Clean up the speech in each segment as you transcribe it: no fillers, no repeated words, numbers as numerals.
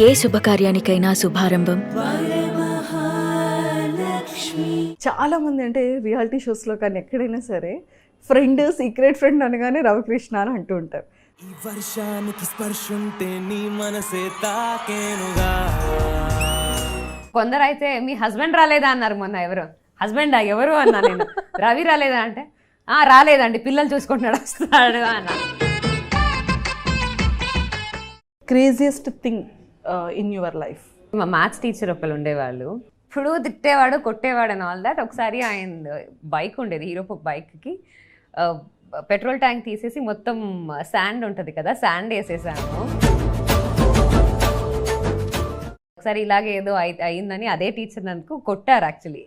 ఏ శుభకార్యానికైనా శుభారంభం. చాలా మంది అంటే రియాలిటీ షోస్లో కానీ ఎక్కడైనా సరే ఫ్రెండ్, సీక్రెట్ ఫ్రెండ్ అనగానే రవికృష్ణ అని అంటూ ఉంటారు. ఈ వర్షానికి స్పర్శుంటే నీ మనసే తాకేనుగా. కొందరైతే మీ హస్బెండ్ రాలేదా అన్నారు మొన్న. ఎవరు హస్బెండా ఎవరు అన్నా నేను. రవి రాలేదా అంటే రాలేదండి, పిల్లలు చూసుకుంటున్నాడు వస్తాడు అన్న. Craziest thing in your life? మా మ్యాథ్స్ టీచర్ ఒకళ్ళు ఉండేవాళ్ళు, ఇప్పుడు తిట్టేవాడు కొట్టేవాడు అని ఆల్ దాట్. ఒకసారి ఆయన బైక్ ఉండేది, హీరో బైక్కి పెట్రోల్ ట్యాంక్ తీసేసి మొత్తం శాండ్ ఉంటుంది కదా, శాండ్ వేసేసాను. ఒకసారి ఇలాగే ఏదో అయిందని అదే టీచర్ నన్ను కొట్టారు. యాక్చువల్లీ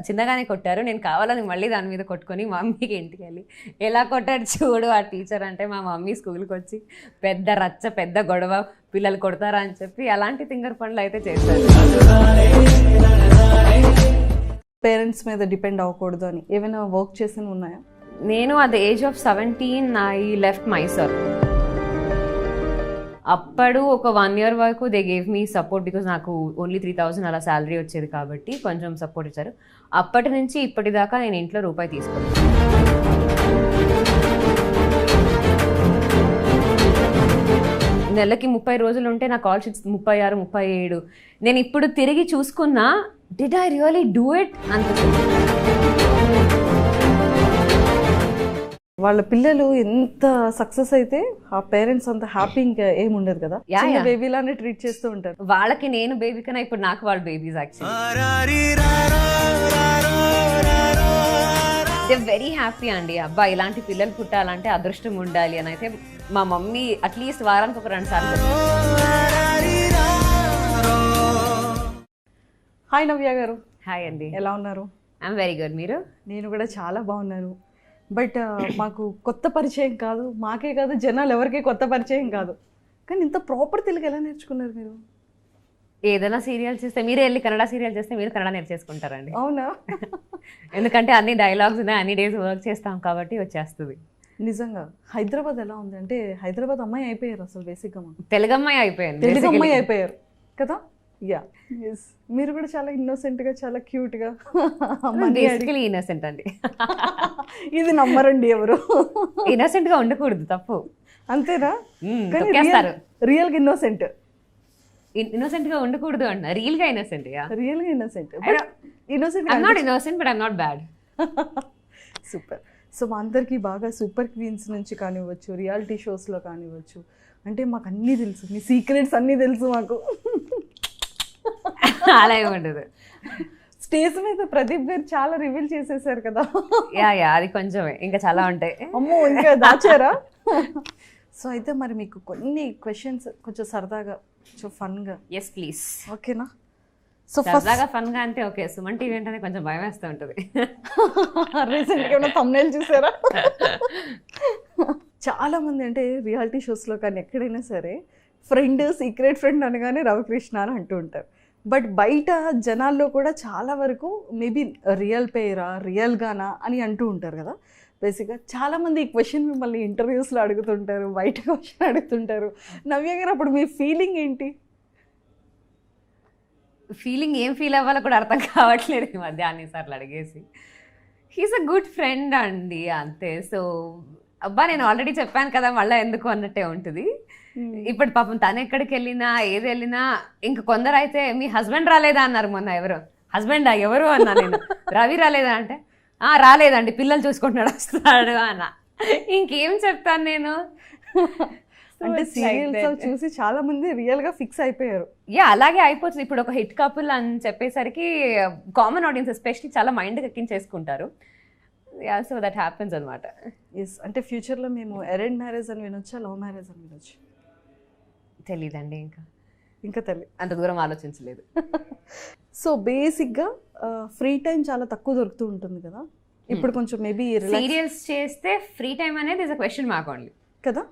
చిన్నగానే కొట్టారు. నేను కావాలని మళ్ళీ దాని మీద కొట్టుకొని మా మమ్మీకి ఇంటికి వెళ్ళి ఎలా కొట్టాడు చూడు ఆ టీచర్ అంటే, మా మమ్మీ స్కూల్కి వచ్చి పెద్ద రచ్చ, పెద్ద గొడవ, పిల్లలు కొడతారా అని చెప్పి అలాంటి తింగర్ పనులు అయితే చేశారు. పేరెంట్స్ మీద డిపెండ్ అవ్వకూడదు అని ఏమైనా వర్క్ చేసి ఉన్నాయా? నేను at the age of 17 I left Mysore. అప్పుడు ఒక 1 year వరకు they gave me support, because నాకు ఓన్లీ 3,000 అలా శాలరీ వచ్చేది కాబట్టి కొంచెం సపోర్ట్ ఇచ్చారు. అప్పటి నుంచి ఇప్పటిదాకా నేను ఇంట్లో రూపాయి తీసుకోలేదు. నెలకి 30 రోజులు ఉంటే నా కాల్ షీట్స్ 36, 37. నేను ఇప్పుడు తిరిగి చూసుకున్నా, did I really do it అనిపిస్తుంది. వాళ్ళ పిల్లలు ఎంత సక్సెస్ అయితే ఆ పేరెంట్స్ అంత హ్యాపీ ఇంకా ఏముండదు కదా, బేబీ లానే ట్రీట్ చేస్తూ ఉంటారు. వాళ్ళకి నేను బేబీ కన్నా ఇప్పుడు నాకు వాళ్ళు babies. Actually they very happy అండి. అబ్బా ఇలాంటి పిల్లలు పుట్టాలంటే అదృష్టం ఉండాలి అని అయితే మా మమ్మీ అట్లీస్ట్ వారానికి ఒక 2 సార్లు. హాయ్ నవ్య గారు. హాయ్ అండి, ఎలా ఉన్నారు? I'm very good. మీరు? నేను కూడా చాలా బాగున్నాను. బట్ మాకు కొత్త పరిచయం కాదు, మాకే కాదు, జనాలు ఎవరికి కొత్త పరిచయం కాదు. కానీ ఇంత ప్రాపర్ తెలుగు ఎలా నేర్చుకున్నారు మీరు? ఏదైనా సీరియల్ చేస్తే, మీరే వెళ్ళి కన్నడ సీరియల్ చేస్తే మీరు కన్నడ నేర్చేసుకుంటారండి. అవునా? ఎందుకంటే అన్ని డైలాగ్స్ ఉన్నాయి, అన్ని డేస్ వర్క్ చేస్తాం కాబట్టి వచ్చేస్తుంది. నిజంగా. హైదరాబాద్ ఎలా ఉంది అంటే, హైదరాబాద్ అమ్మాయి అయిపోయారు అసలు బేసిక్గా. తెలుగు అమ్మాయి అయిపోయింది, తెలుగు అమ్మాయి అయిపోయారు కదా. Yeah, yes. మీరు కూడా చాలా ఇన్నోసెంట్గా, చాలా క్యూట్గా. బేసికలీ ఇన్నోసెంట్ అండి. ఇది నమ్మరండి ఎవరు. ఇన్నోసెంట్ గా ఉండకూడదు, తప్పు. అంతేనా? రియల్గా ఇన్నోసెంట్. ఇన్నోసెంట్ గా ఉండకూడదు అన్న, రియల్ గా ఇన్నోసెంట్. రియల్ గా innocent. I'm not innocent but I'm not bad. Super. So మా అందరికీ బాగా సూపర్ క్వీన్స్ నుంచి కానివ్వచ్చు, రియాలిటీ షోస్లో కానివ్వచ్చు, అంటే మాకు అన్నీ తెలుసు, మీ సీక్రెట్స్ అన్నీ తెలుసు మాకు. అలా ఏముండదు. స్టేజ్ మీద ప్రదీప్ గారు చాలా రివీల్ చేసేసారు కదా. యా అది కొంచెమే, ఇంకా చాలా ఉంటాయి. అమ్మో, ఇంకా దాచారా? సో అయితే మరి మీకు కొన్ని క్వశ్చన్స్ కొంచెం సరదాగా, కొంచెం ఫన్గా. Yes please. ఓకేనా? సో సరదాగా ఫన్గా అంటే ఓకే. సుమన్ టీవీ అంటే కొంచెం భయం వేస్తూ ఉంటుంది. రీసెంట్గా ఏమైనా థంబ్నెయిల్ చూసారా? చాలా మంది అంటే రియాలిటీ షోస్లో కానీ ఎక్కడైనా సరే ఫ్రెండ్, సీక్రెట్ ఫ్రెండ్ అనగానే రవికృష్ణ అని అంటూ ఉంటారు. బట్ బయట జనాల్లో కూడా చాలా వరకు మేబీ రియల్ పేరా, రియల్గానా అని అంటూ ఉంటారు కదా. బేసిక్గా చాలామంది ఈ క్వశ్చన్ మిమ్మల్ని ఇంటర్వ్యూస్లో అడుగుతుంటారు, బయట క్వశ్చన్ అడుగుతుంటారు. నవ్య గారు, అప్పుడు మీ ఫీలింగ్ ఏంటి? ఫీలింగ్ ఏం ఫీల్ అవ్వాలో కూడా అర్థం కావట్లేదు ఈ మధ్య అన్నిసార్లు అడిగేసి. హీస్ అ గుడ్ ఫ్రెండ్ అండి, అంతే. సో అబ్బా నేను ఆల్రెడీ చెప్పాను కదా, మళ్ళీ ఎందుకు అన్నట్టే ఉంటుంది. ఇప్పుడు పాపం తను ఎక్కడికి వెళ్ళినా, ఏది వెళ్ళినా, ఇంక కొందరు అయితే మీ హస్బెండ్ రాలేదా అన్నారు మొన్న. ఎవరు హస్బెండా ఎవరు అన్నా నేను. రవి రాలేదా అంటే రాలేదండి, పిల్లలు చూసుకుంటున్నాడు వస్తాడు అన్న. ఇంకేం చెప్తాను నేను. అంటే సీరియల్స్ చూసి చాలా మంది రియల్ గా ఫిక్స్ అయిపోయారు. యా, అలాగే అయిపోతుంది. ఇప్పుడు ఒక హిట్ కపుల్ అని చెప్పేసరికి కామన్ ఆడియన్స్ ఎస్పెషల్లీ చాలా మైండ్ ఎక్కించేసుకుంటారు. యా, సో దట్ హ్యాపెన్స్ అనమాట. ఎస్. అంటే ఫ్యూచర్లో మేము అరేంజ్ మ్యారేజ్ అని వినొచ్చా, లవ్ మ్యారేజ్ అని వినొచ్చు? తెలీదండి, ఇంకా తెలియదు, అంత దూరం ఆలోచించలేదు. సో బేసిక్గా ఫ్రీ టైం చాలా తక్కువ దొరుకుతూ ఉంటుంది కదా ఇప్పుడు. కొంచెం మేబీ సీరియల్స్ చేస్తే ఫ్రీ టైం అనేది is a question mark only కదా.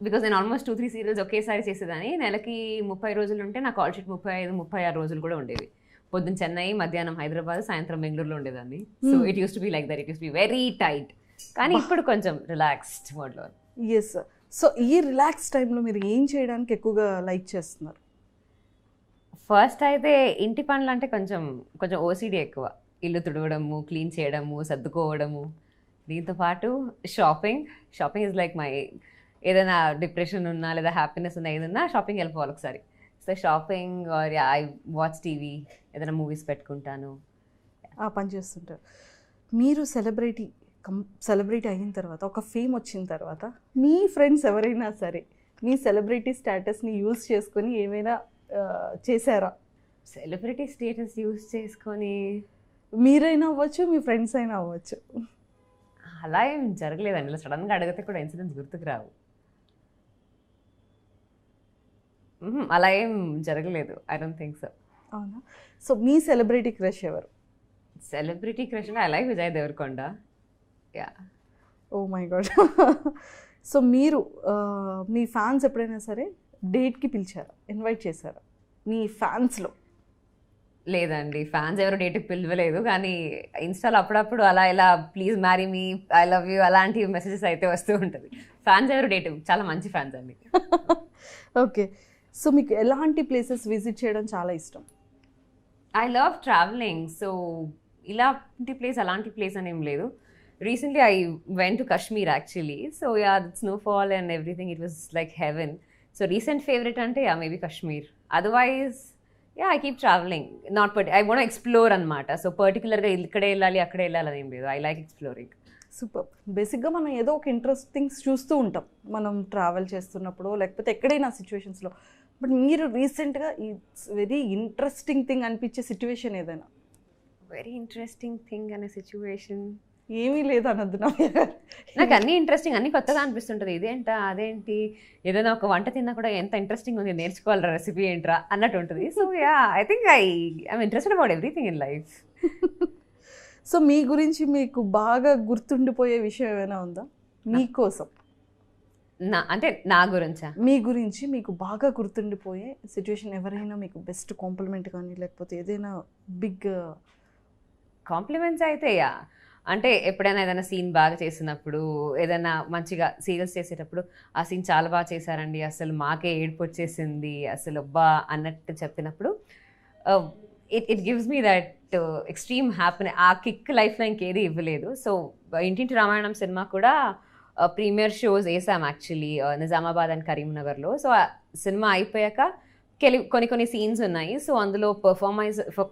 బికాజ్ నేను ఆల్మోస్ట్ 2-3 సీరియల్స్ ఒకేసారి చేసేదాన్ని. నెలకి 30 రోజులు ఉంటే నా కాల్ షీట్ 35-36 రోజులు కూడా ఉండేవి. పొద్దున్న చెన్నై, మధ్యాహ్నం హైదరాబాద్, సాయంత్రం బెంగళూరులో ఉండేదాన్ని. So it use to be like that, it use to be very tight. కానీ ఇప్పుడు కొంచెం రిలాక్స్డ్ మోడ్లో. ఎస్. సో ఈ రిలాక్స్ టైంలో మీరు ఏం చేయడానికి ఎక్కువగా లైక్ చేస్తున్నారు? ఫస్ట్ అయితే ఇంటి పనులు అంటే కొంచెం కొంచెం ఓసిడి ఎక్కువ. ఇల్లు తుడవడము, క్లీన్ చేయడము, సర్దుకోవడము. దీంతో పాటు షాపింగ్ ఇస్ లైక్ మై, ఏదైనా డిప్రెషన్ ఉన్నా లేదా హ్యాపీనెస్ ఉన్నా ఏదన్నా షాపింగ్ వెళ్ళిపోవాలి ఒకసారి. So shopping or I watch TV, ఏదైనా మూవీస్ పెట్టుకుంటాను. ఆ పని చేస్తుంటారు. మీరు సెలబ్రిటీ అయిన తర్వాత, ఒక ఫేమ్ వచ్చిన తర్వాత మీ ఫ్రెండ్స్ ఎవరైనా సరే మీ సెలబ్రిటీ స్టేటస్ని యూజ్ చేసుకొని ఏమైనా చేశారా? సెలబ్రిటీ స్టేటస్ యూజ్ చేసుకొని మీరైనా అవ్వచ్చు, మీ ఫ్రెండ్స్ అయినా అవ్వచ్చు. అలా ఏం జరగలేదండి. ఇలా సడన్గా అడిగితే కూడా ఇన్సిడెంట్స్ గుర్తుకు రావు. అలా ఏం జరగలేదు. I don't think so. అవునా? సో మీ సెలబ్రిటీ క్రష్ ఎవరు? సెలబ్రిటీ క్రష్ అంటే I like Vijay Deverakonda. Yeah. Oh my god. So మీరు మీ ఫ్యాన్స్ ఎప్పుడైనా సరే డేట్కి పిలిచారా, ఇన్వైట్ చేశారా మీ ఫ్యాన్స్లో? లేదండి, ఫ్యాన్స్ ఎవరు డేట్కి పిలవలేదు. కానీ ఇన్స్టాలో అప్పుడప్పుడు అలా ఇలా please marry me, I love you అలాంటి మెసేజెస్ అయితే వస్తూ ఉంటుంది. ఫ్యాన్స్ ఎవరు డేట్, చాలా మంచి ఫ్యాన్స్ అండి. ఓకే. సో మీకు ఎలాంటి ప్లేసెస్ విజిట్ చేయడం చాలా ఇష్టం? I love travelling. సో ఇలాంటి ప్లేస్ అలాంటి ప్లేస్ అని ఏం లేదు. Recently I went to Kashmir actually. So yeah, snowfall and everything, it was like heaven. So recent favourite అంటే yeah maybe Kashmir. Otherwise yeah I keep travelling. I want explore అనమాట. So పర్టికులర్గా ఇక్కడే వెళ్ళాలి అక్కడే వెళ్ళాలి అని ఏం లేదు. I like exploring. సూపర్. బేసిక్గా మనం ఏదో ఒక ఇంట్రెస్టింగ్స్ చూస్తూ ఉంటాం మనం ట్రావెల్ చేస్తున్నప్పుడు, లేకపోతే ఎక్కడైనా సిచ్యువేషన్స్లో. బట్ మీరు రీసెంట్గా ఇట్స్ వెరీ ఇంట్రెస్టింగ్ థింగ్ అనిపించే సిచ్యువేషన్ ఏదైనా? వెరీ ఇంట్రెస్టింగ్ థింగ్ అనే సిచ్యువేషన్ ఏమీ లేదు అనద్దు. నాకు అన్నీ ఇంట్రెస్టింగ్, అన్నీ కొత్తగా అనిపిస్తుంటుంది. ఇదేంటా అదేంటి, ఏదైనా ఒక వంట తిన్నా కూడా ఎంత ఇంట్రెస్టింగ్ ఉంది, నేర్చుకోవాలరా రెసిపీ ఏంట్రా అన్నట్టు ఉంటుంది. So yeah I think I'm interested about everything in life. So మీ గురించి మీకు బాగా గుర్తుండిపోయే విషయం ఏమైనా ఉందా మీకోసం? అంటే నా గురించా? మీ గురించి మీకు బాగా గుర్తుండిపోయే సిచ్యువేషన్, ఎవరైనా మీకు బెస్ట్ కాంప్లిమెంట్ కానీ లేకపోతే ఏదైనా బిగ్ కాంప్లిమెంట్స్ అయితే యా, అంటే ఎప్పుడైనా ఏదైనా సీన్ బాగా చేసినప్పుడు, ఏదైనా మంచిగా సీరియల్స్ చేసేటప్పుడు ఆ సీన్ చాలా బాగా చేశారండి, అసలు మాకే ఏడుపు వచ్చేసింది అసలు అబ్బా అన్నట్టు చెప్పినప్పుడు it gives me that extreme happiness. ఆ కిక్ లైఫ్లో ఇంకేది ఇవ్వలేదు. సో ఇంటింటి రామాయణం సినిమా కూడా ప్రీమియర్ షోస్ వేసాం యాక్చువల్లీ నిజామాబాద్ అండ్ కరీంనగర్లో. సో ఆ సినిమా అయిపోయాక కొన్ని సీన్స్ ఉన్నాయి. సో అందులో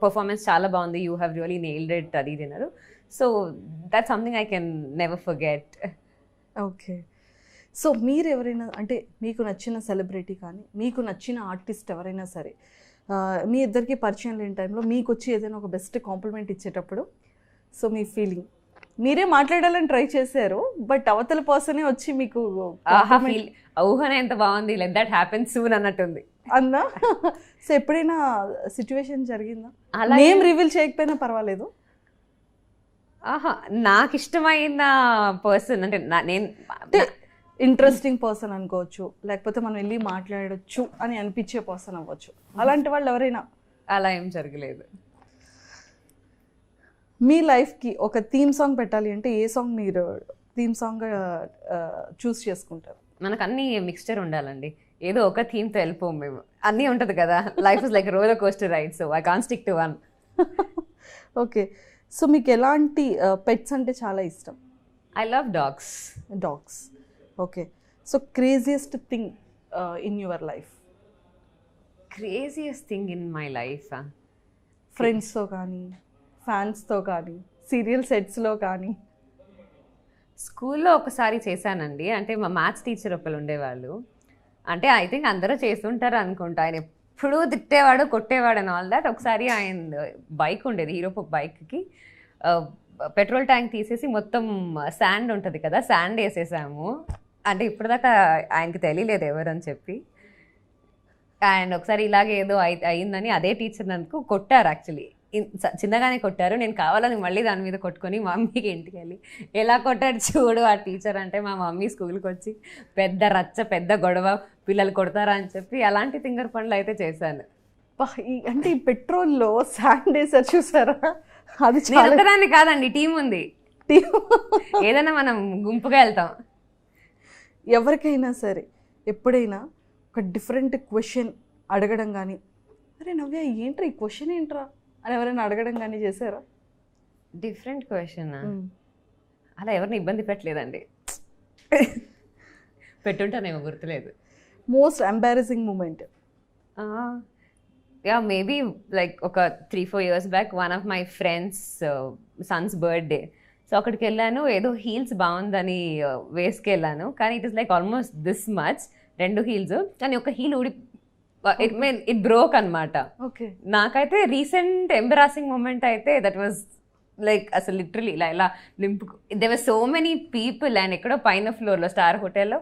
పర్ఫార్మెన్స్ చాలా బాగుంది, you have really nailed it అది తిన్నారు. So that something I can never forget. Okay. So మీరు ఎవరైనా, అంటే మీకు నచ్చిన సెలబ్రిటీ కానీ మీకు నచ్చిన ఆర్టిస్ట్ ఎవరైనా సరే మీ ఇద్దరికి పరిచయం లేని టైంలో మీకు వచ్చి ఏదైనా ఒక బెస్ట్ కాంప్లిమెంట్ ఇచ్చేటప్పుడు, సో మీ ఫీలింగ్, మీరే మాట్లాడాలని ట్రై చేశారు బట్ అవతల పర్సనే వచ్చి మీకు ఊహనే ఎంత బాగుంది, లెట్ దట్ హ్యాపెన్ సూన్ అన్నట్టుంది అన్నా? సో ఎప్పుడైనా సిచ్యువేషన్ జరిగిందా? నేమ్ రివీల్ చేయకపోయినా పర్వాలేదు. నాకు ఇష్టమైన పర్సన్ అంటే నేను ఇంట్రెస్టింగ్ పర్సన్ అనుకోవచ్చు, లేకపోతే మనం వెళ్ళి మాట్లాడచ్చు అని అనిపించే పర్సన్ అవ్వచ్చు. అలాంటి వాళ్ళు ఎవరైనా? అలా ఏం జరగలేదు. మీ లైఫ్కి ఒక థీమ్ సాంగ్ పెట్టాలి అంటే ఏ సాంగ్ మీరు థీమ్ సాంగ్ చూస్ చేసుకుంటారు? మనకు అన్ని మిక్స్చర్ ఉండాలండి, ఏదో ఒక థీమ్తో వెళ్ళిపోం మేము. అన్నీ ఉంటుంది కదా, life is like roller coaster ride, so I can't stick to one. Okay. So మీకు ఎలాంటి పెట్స్ అంటే చాలా ఇష్టం? I love dogs. Okay. So craziest thing in your life? Craziest thing in my life, ఫ్రెండ్స్తో కానీ ఫ్యాన్స్తో కానీ సీరియల్ సెట్స్లో కానీ? స్కూల్లో ఒకసారి చేశానండి. అంటే మా మ్యాథ్స్ టీచర్ ఒకళ్ళు ఉండేవాళ్ళు, అంటే ఐ థింక్ అందరూ చేస్తుంటారు అనుకుంటా. ఆయన ఎప్పుడూ తిట్టేవాడు కొట్టేవాడు అండ్ ఆల్ దాట్. ఒకసారి ఆయన బైక్ ఉండేది, హీరో బైక్కి పెట్రోల్ ట్యాంక్ తీసేసి మొత్తం శాండ్ ఉంటుంది కదా, శాండ్ వేసేసాము. అంటే ఇప్పటిదాకా ఆయనకి తెలియలేదు ఎవరని చెప్పి. అండ్ ఒకసారి ఇలాగే ఏదో అయిందని అదే టీచర్ నన్ను కొట్టారు. యాక్చువల్లీ చిన్నగానే కొట్టారు, నేను కావాలని మళ్ళీ దాని మీద కొట్టుకొని మా మమ్మీకి ఇంటికి వెళ్ళి ఎలా కొట్టాడు చూడు ఆ టీచర్ అంటే, మా మమ్మీ స్కూల్కి వచ్చి పెద్ద రచ్చ పెద్ద గొడవ, పిల్లలు కొడతారా అని చెప్పి అలాంటి తింగర్ పనులు అయితే చేశాను. అంటే ఈ పెట్రోల్లో శాండ్ వేసారు చూసారా? అది ఒకదాన్ని కాదండి, టీం ఉంది. ఏదైనా మనం గుంపుగా వెళ్తాం. ఎవరికైనా సరే ఎప్పుడైనా ఒక డిఫరెంట్ క్వశ్చన్ అడగడం కానీ, అరే నవ్య ఏంట్రా ఈ క్వశ్చన్ ఏంట్రా అని ఎవరైనా అడగడం కానీ చేశారా? Different question. అలా ఎవరిని ఇబ్బంది పెట్టలేదండి. పెట్టుంటానేమో గుర్తులేదు. Most embarrassing moment? Yeah maybe like ఒక 3-4 years back one of my friend's son's birthday. So అక్కడికి వెళ్ళాను, ఏదో హీల్స్ బాగుందని వేసుకెళ్ళాను, కానీ it is like almost this much 2 heels, కానీ ఒక హీల్ ఊడి ఇట్ బ్రోక్ అనమాట. ఓకే. నాకైతే రీసెంట్ ఎంబరాసింగ్ మూమెంట్ అయితే దట్ వాజ్ లైక్ అసలు లిటరలీ ఇలా నింపుకు there were so many people and ఎక్కడో పైన ఫ్లోర్లో స్టార్ హోటల్లో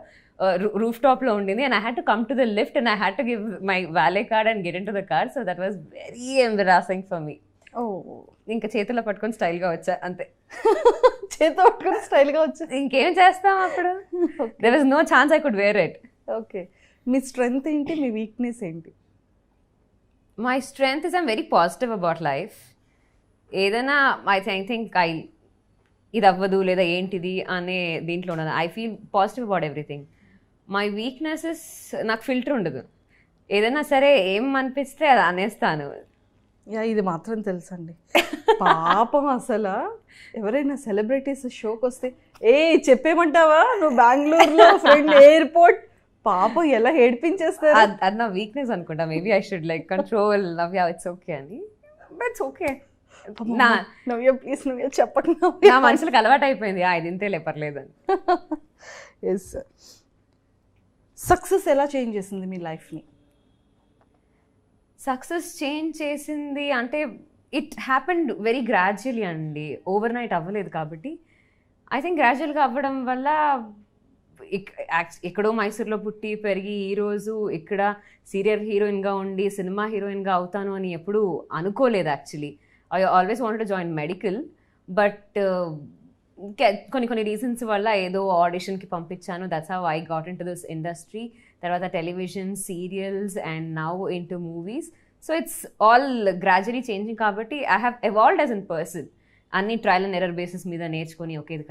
రూఫ్ టాప్లో ఉండింది and I had to come to the lift and I had to give my valet card and get in to the car. So that was very embarrassing for me. ఓ, ఇంకా చేతిలో పట్టుకొని స్టైల్గా వచ్చా అంతే. చేతితో పట్టుకొని స్టైల్గా వచ్చా, ఇంకేం చేస్తాం అప్పుడు. There was no chance I could wear it. Okay. మీ స్ట్రెంగ్త్ ఏంటి, మీ వీక్నెస్ ఏంటి? My strength is I'm very positive about life. ఏదైనా ఐ థింక్ ఇది అవ్వదు లేదా ఏంటిది అనే దీంట్లో ఉన్నది. I feel positive about everything. My weaknesses నాకు ఫిల్టర్ ఉండదు. ఏదైనా సరే ఏం అనిపిస్తే అది అనేస్తాను. యా, ఇది మాత్రం తెలుసండి. పాపం అసలు ఎవరైనా సెలబ్రిటీస్ షోకి వస్తే చెప్పేమంటావా నువ్వు బెంగళూరులో ఫ్రెండ్ ఎయిర్పోర్ట్, పాపం ఎలా ఏడిపించేస్తారు. అది నా వీక్నెస్ అనుకుంటా. Maybe I should like control Navya, it's okay అని. But it's okay. Navya please Navya చెప్పండి. నా మనుషులకు అలవాటు అయిపోయింది ఇది ఇంతే లేపర్లేదని. Yes sir. సక్సెస్ ఎలా చేంజ్ చేసింది మీ లైఫ్ని? సక్సెస్ చేంజ్ చేసింది అంటే ఇట్ హ్యాపెండ్ వెరీ గ్రాడ్యువలీ అండి, ఓవర్ నైట్ అవ్వలేదు. కాబట్టి ఐ థింక్ గ్రాడ్యువల్గా అవ్వడం వల్ల ఎక్కడో మైసూర్లో పుట్టి పెరిగి ఈరోజు ఇక్కడ సీరియల్ హీరోయిన్గా ఉండి సినిమా హీరోయిన్గా అవుతాను అని ఎప్పుడూ అనుకోలేదు. Actually I always wanted to join medical, but కొన్ని రీజన్స్ వల్ల ఏదో ఆడిషన్కి పంపించాను. That's how I got in to this industry. తర్వాత television, serials and now in to movies. So it's all gradually changing. కాబట్టి I have evolved as an person. అన్ని trial and error basis మీద నేర్చుకొని okay ఇది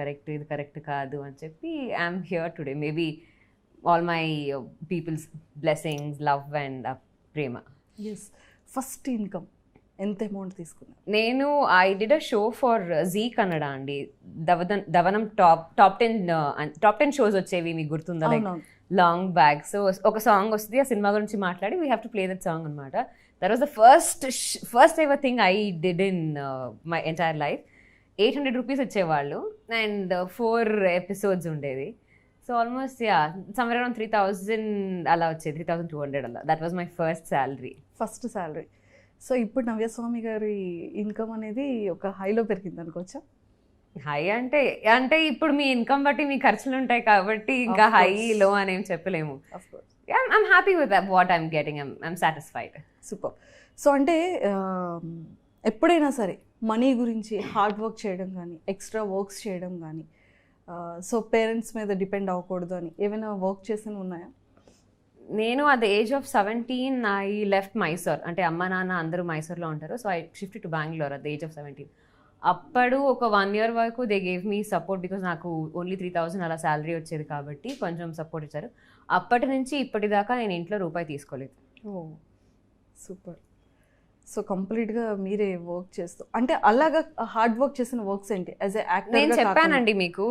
correct కాదు అని చెప్పి I'm here today. Maybe all my peoples blessings, love and Prema. Yes. First income ఎంత amount తీసుకున్నారు? నేను I did a show for Zee Kannada అండి. దవనం టాప్ 10 షోస్ వచ్చేవి, మీకు గుర్తుందా? Like long back. సో ఒక సాంగ్ వస్తుంది, ఆ సినిమా గురించి మాట్లాడి we have to play that song అనమాట. That was the first ever thing I did in my entire life. 800 rupees ఇచ్చేవాళ్ళు అండ్ 4 episodes ఉండేది. సో ఆల్మోస్ట్ సమ్వేర్ అరౌండ్ 3000 అలా వచ్చేది, 3200 అలా. That was my first salary. So ఇప్పుడు నవ్యస్వామి గారి income అనేది ఒక హైలో పెరిగింది అనుకోవచ్చా? హై అంటే ఇప్పుడు మీ ఇన్కమ్ బట్టి మీ ఖర్చులు ఉంటాయి కాబట్టి ఇంకా హై లో అని ఏం చెప్పలేము. I'm happy with what I'm getting. I'm satisfied. Super. So అంటే ఎప్పుడైనా సరే మనీ గురించి హార్డ్ వర్క్ చేయడం కానీ, ఎక్స్ట్రా వర్క్స్ చేయడం కానీ, సో పేరెంట్స్ మీద డిపెండ్ అవ్వకూడదు అని ఏమైనా వర్క్ చేసినవి ఉన్నాయా? నేను at the age of 17 I left Mysore. అంటే అమ్మ నాన్న అందరూ మైసూర్లో ఉంటారు. So I shift to Bengaluru at the age of 17. అప్పుడు ఒక 1 year వరకు they gave me support because నాకు ఓన్లీ 3000 అలా శాలరీ వచ్చేది కాబట్టి కొంచెం సపోర్ట్ ఇచ్చారు. అప్పటి నుంచి ఇప్పటిదాకా నేను ఇంట్లో రూపాయి తీసుకోలేదు. ఓ సూపర్. సో కంప్లీట్గా మీరే వర్క్ చేస్తూ, అంటే అలాగా హార్డ్ వర్క్ చేసిన వర్క్స్ ఏంటి యాజ్ ఎ యాక్టర్? నేను చెప్పానండి మీకు,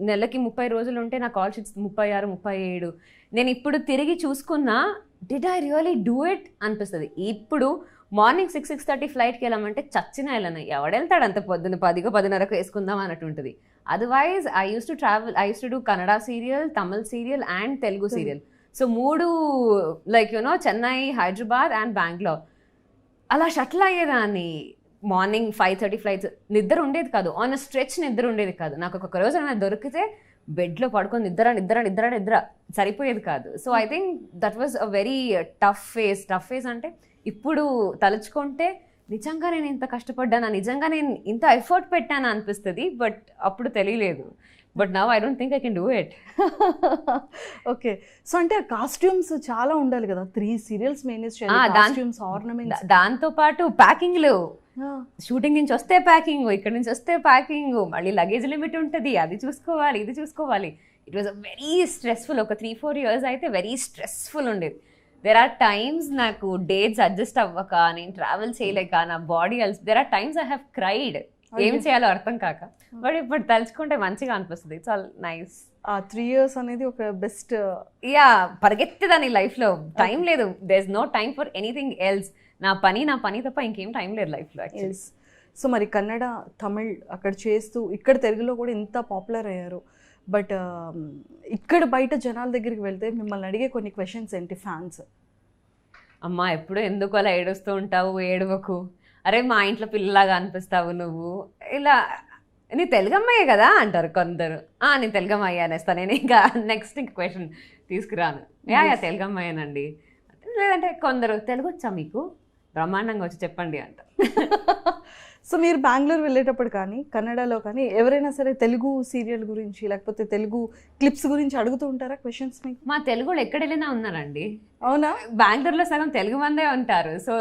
నెలకి 30 రోజులు ఉంటే నా కాల్ షీట్స్ 36, 37. నేను ఇప్పుడు తిరిగి చూసుకున్నా did I really do it అనిపిస్తుంది. ఇప్పుడు మార్నింగ్ 6:30 ఫ్లైట్కి వెళ్ళామంటే చచ్చిన వెళ్ళను. ఎవడెళ్తాడు అంత పొద్దున్న 10, 10:30 వేసుకుందాం అన్నట్టు ఉంటుంది. Otherwise I use to travel. I use to do Kannada serial, Tamil serial and Telugu serial. So 3 like Chennai, Hyderabad and Bengaluru అలా షటిల్ అయ్యేదాన్ని. Morning 5:30 flights. నిద్ర ఉండేది కాదు, ఆన్ అ స్ట్రెచ్ నిద్ర ఉండేది కాదు. నాకు ఒక్కొక్క రోజు నాకు దొరికితే బెడ్లో పడుకొని నిద్ర సరిపోయేది కాదు. So I think that was a very tough phase. అంటే ఇప్పుడు తలుచుకుంటే నిజంగా నేను ఇంత కష్టపడ్డానా, నిజంగా నేను ఇంత ఎఫర్ట్ పెట్టానా అనిపిస్తుంది. బట్ అప్పుడు తెలియలేదు. But now I don't think I can do it. Okay. So అంటే ఆ కాస్ట్యూమ్స్ చాలా ఉండాలి కదా, 3 సీరియల్స్ మేనేజ్ చేయాలి, కాస్ట్యూమ్స్, ఆర్నమెంట్స్, దాంతో పాటు ప్యాకింగ్లు. షూటింగ్ నుంచి వస్తే ప్యాకింగ్, ఇక్కడ నుంచి వస్తే ప్యాకింగ్, మళ్ళీ లగేజ్ లిమిట్ ఉంటుంది, అది చూసుకోవాలి, ఇది చూసుకోవాలి. It was a very stressful. ఒక 3-4 years అయితే వెరీ స్ట్రెస్ఫుల్ ఉండేది. దెర్ ఆర్ టైమ్స్ నాకు డేట్స్ అడ్జస్ట్ అవ్వక, నేను ట్రావెల్ చేయలేక, నా body there are times I have cried, ఏం చేయాలో అర్థం కాక. బట్ ఇప్పుడు తలుచుకుంటే మంచిగా అనిపిస్తుంది. It's all nice. ఆ 3 years అనేది ఒక బెస్ట్. యా, పరిగెత్తేదాన్ని లైఫ్లో, టైం లేదు. There is no time for anything else. నా పని తప్ప ఇంకేం టైం లేదు లైఫ్లో యాక్చువల్లీ. సో మరి కన్నడ, తమిళ్ అక్కడ చేస్తూ ఇక్కడ తెలుగులో కూడా ఇంత పాపులర్ అయ్యారు. బట్ ఇక్కడ బయట జనాల దగ్గరికి వెళ్తే మిమ్మల్ని అడిగే కొన్ని క్వశ్చన్స్ ఏంటి ఫ్యాన్స్? అమ్మా ఎప్పుడు ఎందుకు అలా ఏడుస్తూ ఉంటావు, ఏడవకు, అరే మా ఇంట్లో పిల్లలాగా అనిపిస్తావు నువ్వు, ఇలా నీ తెలుగమ్మాయే కదా అంటారు కొందరు. నేను తెలుగమ్మాయి అనేస్తాను నేను. ఇంకా నెక్స్ట్ క్వశ్చన్ తీసుకురాను. యా తెలుగమ్మాయేనండి. లేదంటే కొందరు తెలుగు వచ్చా మీకు, బ్రహ్మాండంగా వచ్చి చెప్పండి అంట. సో మీరు బెంగళూరు వెళ్ళేటప్పుడు కానీ కన్నడలో కానీ ఎవరైనా సరే తెలుగు సీరియల్ గురించి లేకపోతే తెలుగు క్లిప్స్ గురించి అడుగుతూ ఉంటారా క్వశ్చన్స్ మీకు? మా తెలుగుళ్ళు ఎక్కడ వెళ్ళినా ఉన్నారండి. అవునా? బెంగళూరులో సగం తెలుగు మందే ఉంటారు. సో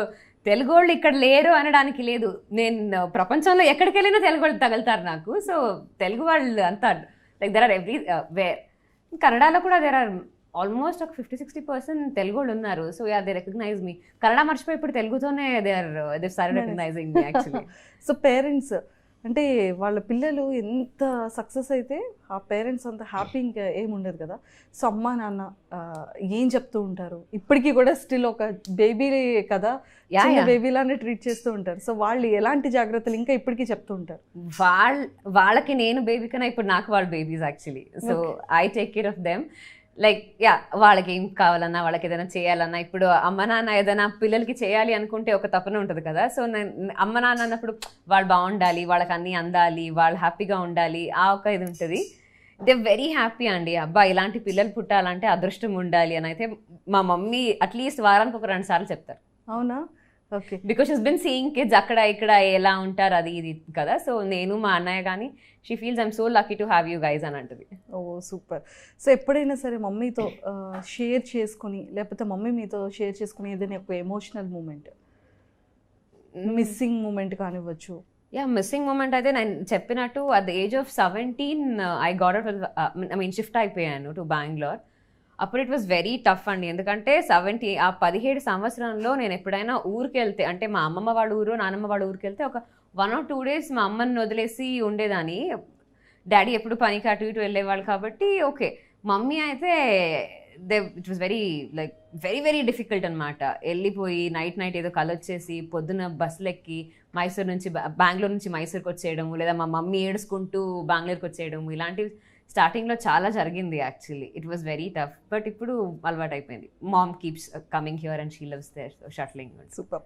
తెలుగు వాళ్ళు ఇక్కడ లేరు అనడానికి లేదు. నేను ప్రపంచంలో ఎక్కడికి వెళ్ళినా తెలుగు వాళ్ళు తగులుతారు నాకు. సో తెలుగు వాళ్ళు అంతా like there are everywhere. కన్నడలో కూడా దెర్ ఆర్ ఆల్మోస్ట్ ఒక 50-60% తెలుగు వాళ్ళు ఉన్నారు. So yeah, they recognise me. Kannada మర్చిపోయి ఇప్పుడు తెలుగుతోనే they started recognising me actually. So parents అంటే వాళ్ళ పిల్లలు ఎంత సక్సెస్ అయితే ఆ పేరెంట్స్ అంత హ్యాపీ ఇంకా ఏముండదు కదా. సో అమ్మా నాన్న ఏం చెప్తూ ఉంటారు? ఇప్పటికీ కూడా స్టిల్ ఒక బేబీ కదా, బేబీలానే ట్రీట్ చేస్తూ ఉంటారు. సో వాళ్ళు ఎలాంటి జాగ్రత్తలు ఇంకా ఇప్పటికీ చెప్తూ ఉంటారు? వాళ్ళకి నేను బేబీ కన్నా ఇప్పుడు నాకు వాళ్ళు babies actually. So I take care of them. Like yeah, వాళ్ళకి ఏం కావాలన్నా, వాళ్ళకి ఏదైనా చేయాలన్నా, ఇప్పుడు అమ్మ నాన్న ఏదైనా పిల్లలకి చేయాలి అనుకుంటే ఒక తపన ఉంటుంది కదా. సో నేను అమ్మ నాన్న అన్నప్పుడు వాళ్ళు బాగుండాలి, వాళ్ళకి అన్నీ అందాలి, వాళ్ళు హ్యాపీగా ఉండాలి, ఆ ఒక ఇది ఉంటుంది. దే వెరీ హ్యాపీ అండి. అబ్బా ఇలాంటి పిల్లలు పుట్టాలంటే అదృష్టం ఉండాలి అని అయితే మా మమ్మీ అట్లీస్ట్ వారానికి ఒక 2 సార్లు చెప్తారు. అవునా? Okay. Because she's been seeing kids అక్కడ ఇక్కడ ఎలా ఉంటారు అది ఇది కదా. సో నేను మా అన్నయ్య కానీ she feels I'm so lucky to have you guys అని అంటుంది. ఓ సూపర్. సో ఎప్పుడైనా సరే మమ్మీతో షేర్ చేసుకుని లేకపోతే మమ్మీ మీతో షేర్ చేసుకుని ఏదైనా ఒక ఎమోషనల్ మూమెంట్, మిస్సింగ్ మూమెంట్ కానివ్వచ్చు? యా, మిస్సింగ్ మూమెంట్ అయితే నేను చెప్పినట్టు at the age of 17 I got out, I mean shift అయిపోయాను టు బెంగళూరు. అప్పుడు ఇట్ వాస్ వెరీ టఫ్ అండి. ఎందుకంటే 17 సంవత్సరంలో నేను ఎప్పుడైనా ఊరికి వెళ్తే, అంటే మా అమ్మమ్మ వాళ్ళ ఊరు నానమ్మ వాళ్ళ ఊరికి వెళ్తే ఒక 1 or 2 days మా అమ్మని వదిలేసి ఉండేదాన్ని. డాడీ ఎప్పుడు పనికి అటు ఇటు వెళ్ళేవాళ్ళు కాబట్టి ఓకే. మమ్మీ అయితే it was very like very difficult అనమాట. వెళ్ళిపోయి నైట్ ఏదో కలొచ్చేసి పొద్దున బస్సులు ఎక్కి మైసూర్ నుంచి బెంగళూరు నుంచి మైసూర్కి వచ్చేయడము, లేదా మా మమ్మీ ఏడుచుకుంటూ బెంగళూరుకి వచ్చేయడము, ఇలాంటివి స్టార్టింగ్లో చాలా జరిగింది actually. It was very tough. But ఇప్పుడు అలవాటు అయిపోయింది. Mom keeps coming here and she loves their shuttling. Super.